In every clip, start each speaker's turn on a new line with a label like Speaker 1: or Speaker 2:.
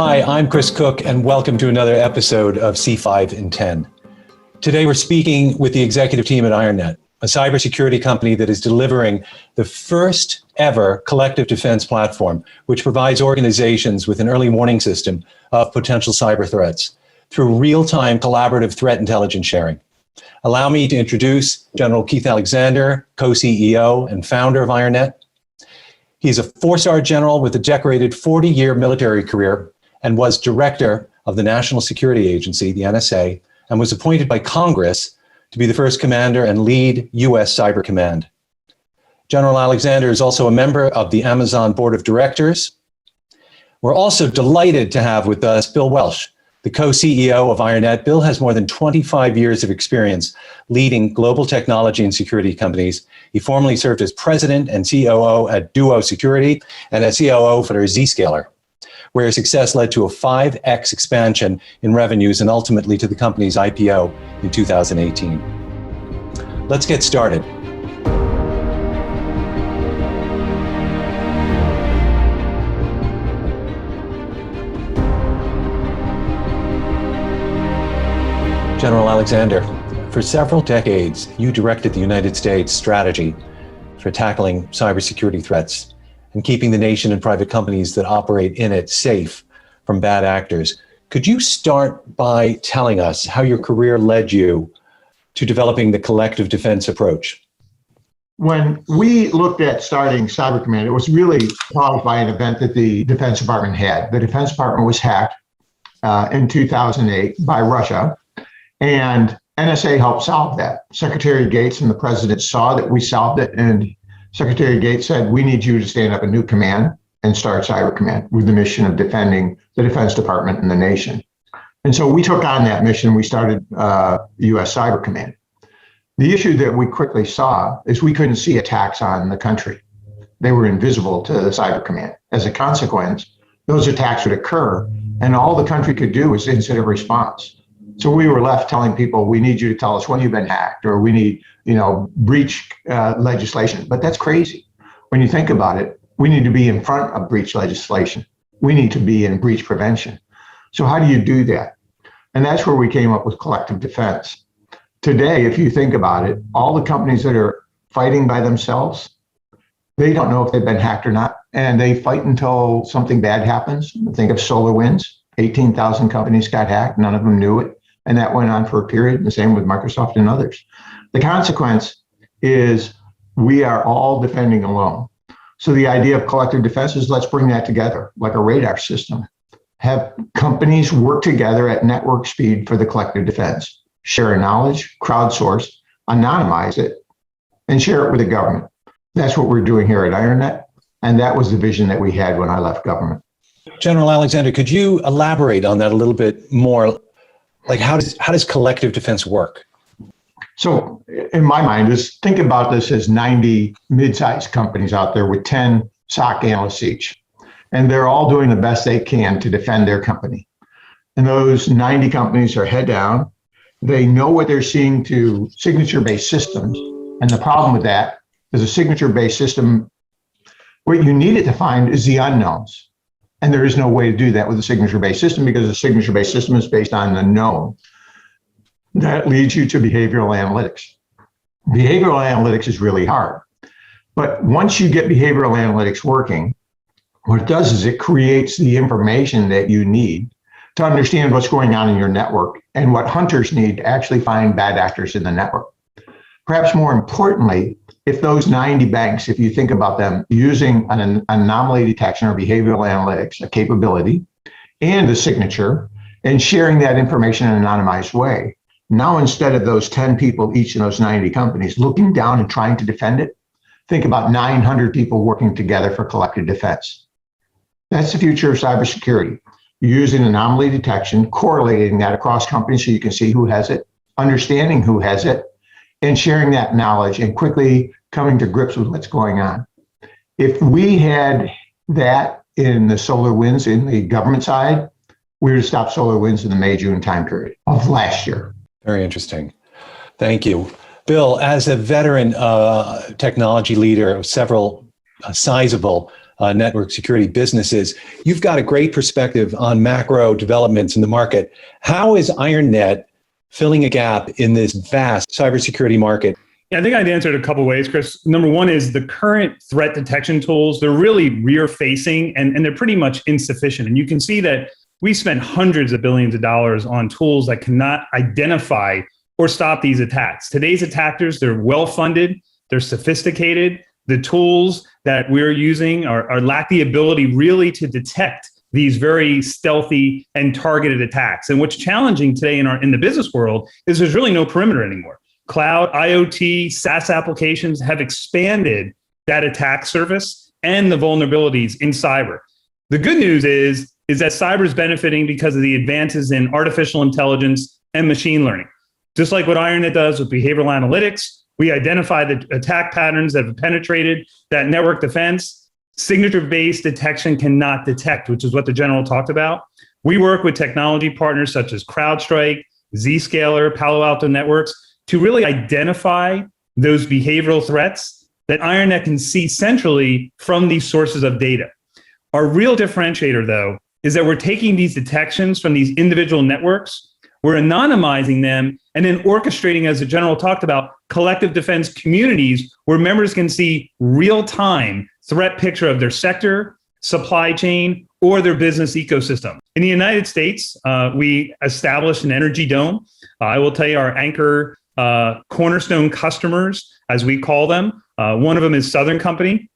Speaker 1: Hi, I'm Chris Cooke, and welcome to another episode of C5 in 10. Today, we're speaking with the executive team at IronNet, a cybersecurity company that is delivering the first ever collective defense platform, which provides organizations with an early warning system of potential cyber threats through real-time collaborative threat intelligence sharing. Allow me to introduce General Keith Alexander, co-CEO and founder of IronNet. He's a four-star general with a decorated 40-year military career and was director of the National Security Agency, the NSA, and was appointed by Congress to be the first commander and lead U.S. Cyber Command. General Alexander is also a member of the Amazon Board of Directors. We're also delighted to have with us Bill Welch, the co-CEO of IronNet. Bill has more than 25 years of experience leading global technology and security companies. He formerly served as president and COO at Duo Security and as COO for Zscaler, where his success led to a 5x expansion in revenues and ultimately to the company's IPO in 2018. Let's get started. General Alexander, for several decades, you directed the United States strategy for tackling cybersecurity threats and keeping the nation and private companies that operate in it safe from bad actors. Could you start by telling us how your career led you to developing the collective defense approach?
Speaker 2: When we looked at starting Cyber Command, it was really caused by an event that the Defense Department had. The Defense Department was hacked in 2008 by Russia, and NSA helped solve that. Secretary Gates and the president saw that we solved it, and Secretary Gates said, we need you to stand up a new command and start Cyber Command with the mission of defending the Defense Department and the nation. And so we took on that mission. We started U.S. Cyber Command. The issue that we quickly saw is we couldn't see attacks on the country. They were invisible to the Cyber Command. As a consequence, those attacks would occur, and all the country could do was incident response. So we were left telling people, we need you to tell us when you've been hacked, or we need, breach legislation. But that's crazy. When you think about it, we need to be in front of breach legislation. We need to be in breach prevention. So how do you do that? And that's where we came up with collective defense. Today, if you think about it, all the companies that are fighting by themselves, they don't know if they've been hacked or not. And they fight until something bad happens. Think of SolarWinds. 18,000 companies got hacked. None of them knew it. And that went on for a period, the same with Microsoft and others. The consequence is we are all defending alone. So the idea of collective defense is let's bring that together like a radar system. Have companies work together at network speed for the collective defense. Share knowledge, crowdsource, anonymize it, and share it with the government. That's what we're doing here at IronNet. And that was the vision that we had when I left government.
Speaker 1: General Alexander, could you elaborate on that a little bit more? Like, how does collective defense work?
Speaker 2: So in my mind, think about this as 90 mid-sized companies out there with 10 SOC analysts each. And they're all doing the best they can to defend their company. And those 90 companies are head down. They know what they're seeing to signature-based systems. And the problem with that is a signature-based system, what you need it to find is the unknowns. And there is no way to do that with a signature-based system because a signature-based system is based on the known. That leads you to behavioral analytics. Behavioral analytics is really hard. But once you get behavioral analytics working, what it does is it creates the information that you need to understand what's going on in your network and what hunters need to actually find bad actors in the network. Perhaps more importantly, if those 90 banks, if you think about them using an anomaly detection or behavioral analytics, a capability, and a signature, and sharing that information in an anonymized way, now instead of those 10 people, each in those 90 companies, looking down and trying to defend it, think about 900 people working together for collective defense. That's the future of cybersecurity. Using anomaly detection, correlating that across companies so you can see who has it, understanding who has it, and sharing that knowledge and quickly coming to grips with what's going on. If we had that in the SolarWinds in the government side, we would have stopped SolarWinds in the May-June time period of last year.
Speaker 1: Very interesting. Thank you. Bill, as a veteran technology leader of several sizable network security businesses. You've got a great perspective on macro developments in the market. How is IronNet filling a gap in this vast cybersecurity market?
Speaker 3: Yeah, I think I'd answer it a couple of ways, Chris. Number one is the current threat detection tools, they're really rear-facing and they're pretty much insufficient. And you can see that we spent hundreds of billions of dollars on tools that cannot identify or stop these attacks. Today's attackers, they're well-funded, they're sophisticated. The tools that we're using are lack the ability really to detect these very stealthy and targeted attacks. And what's challenging today in the business world is there's really no perimeter anymore. Cloud, IoT, SaaS applications have expanded that attack surface and the vulnerabilities in cyber. The good news is that cyber is benefiting because of the advances in artificial intelligence and machine learning. Just like what IronNet does with behavioral analytics, we identify the attack patterns that have penetrated that network defense. Signature-based detection cannot detect, which is what the general talked about. We work with technology partners such as CrowdStrike, Zscaler, Palo Alto Networks to really identify those behavioral threats that IronNet can see centrally from these sources of data. Our real differentiator, though, is that we're taking these detections from these individual networks, we're anonymizing them, and then orchestrating, as the general talked about, collective defense communities where members can see real-time threat picture of their sector, supply chain, or their business ecosystem. In the United States, we established an energy dome. I will tell you our anchor cornerstone customers, as we call them. One of them is Southern Company.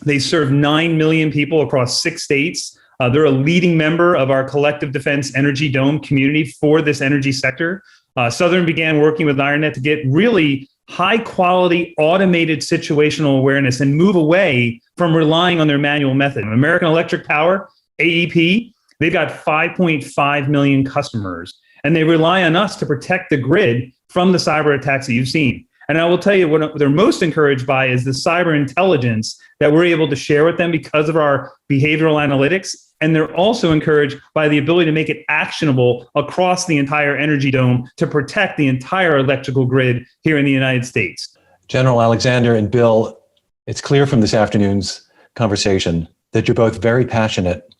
Speaker 3: They serve 9 million people across 6 states. They're a leading member of our collective defense energy dome community for this energy sector. Southern began working with IronNet to get really high quality automated situational awareness and move away from relying on their manual method. American Electric Power, AEP, they've got 5.5 million customers, and they rely on us to protect the grid from the cyber attacks that you've seen. And I will tell you what they're most encouraged by is the cyber intelligence that we're able to share with them because of our behavioral analytics. And they're also encouraged by the ability to make it actionable across the entire energy dome to protect the entire electrical grid here in the United States.
Speaker 1: General Alexander and Bill, it's clear from this afternoon's conversation that you're both very passionate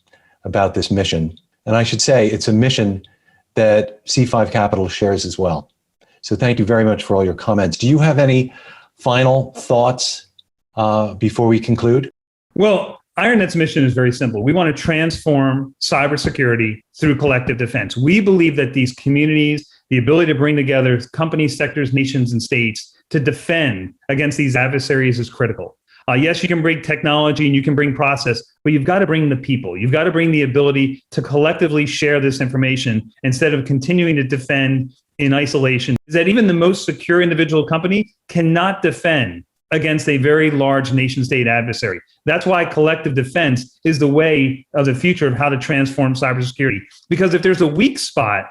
Speaker 1: about this mission. And I should say it's a mission that C5 Capital shares as well. So thank you very much for all your comments. Do you have any final thoughts before we conclude?
Speaker 3: Well, IronNet's mission is very simple. We want to transform cybersecurity through collective defense. We believe that these communities, the ability to bring together companies, sectors, nations, and states to defend against these adversaries is critical. Yes, you can bring technology and you can bring process, but you've got to bring the people. You've got to bring the ability to collectively share this information instead of continuing to defend in isolation. Is that even the most secure individual company cannot defend against a very large nation-state adversary. That's why collective defense is the way of the future of how to transform cybersecurity. Because if there's a weak spot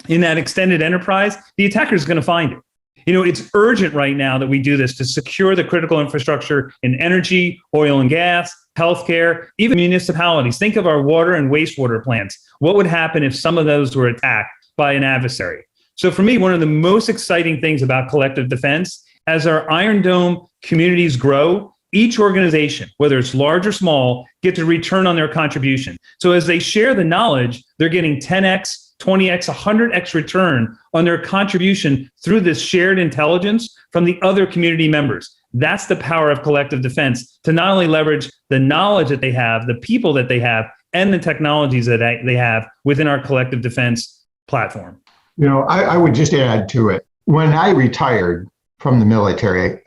Speaker 3: in that extended enterprise, the attacker is going to find it. You know, it's urgent right now that we do this to secure the critical infrastructure in energy, oil and gas, healthcare, even municipalities. Think of our water and wastewater plants. What would happen if some of those were attacked by an adversary? So for me, one of the most exciting things about collective defense, as our Iron Dome communities grow, each organization, whether it's large or small, gets a return on their contribution. So as they share the knowledge, they're getting 10x, 20x, 100x return on their contribution through this shared intelligence from the other community members. That's the power of collective defense, to not only leverage the knowledge that they have, the people that they have, and the technologies that they have within our collective defense platform.
Speaker 2: You know, I would just add to it. When I retired from the military,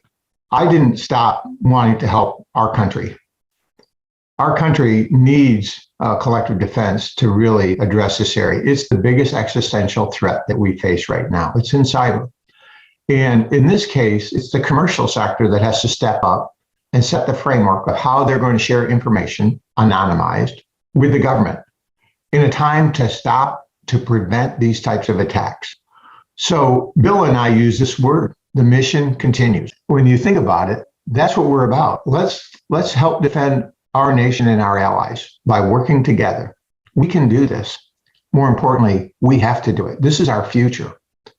Speaker 2: I didn't stop wanting to help our country. Our country needs collective defense to really address this area. It's the biggest existential threat that we face right now. It's in cyber. And in this case, it's the commercial sector that has to step up and set the framework of how they're going to share information anonymized with the government in a time to stop to prevent these types of attacks. So Bill and I use this word, the mission continues. When you think about it, that's what we're about. Let's help defend our nation and our allies by working together. We can do this. More importantly, we have to do it. This is our future.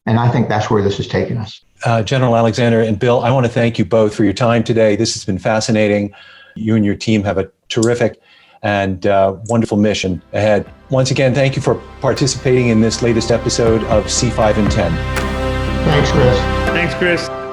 Speaker 2: And I think that's where this is taking us.
Speaker 1: General Alexander and Bill, I want to thank you both for your time today. This has been fascinating. You and your team have a terrific and wonderful mission ahead. Once again, thank you for participating in this latest episode of C5 in 10.
Speaker 2: Thanks, Chris.
Speaker 3: Thanks, Chris.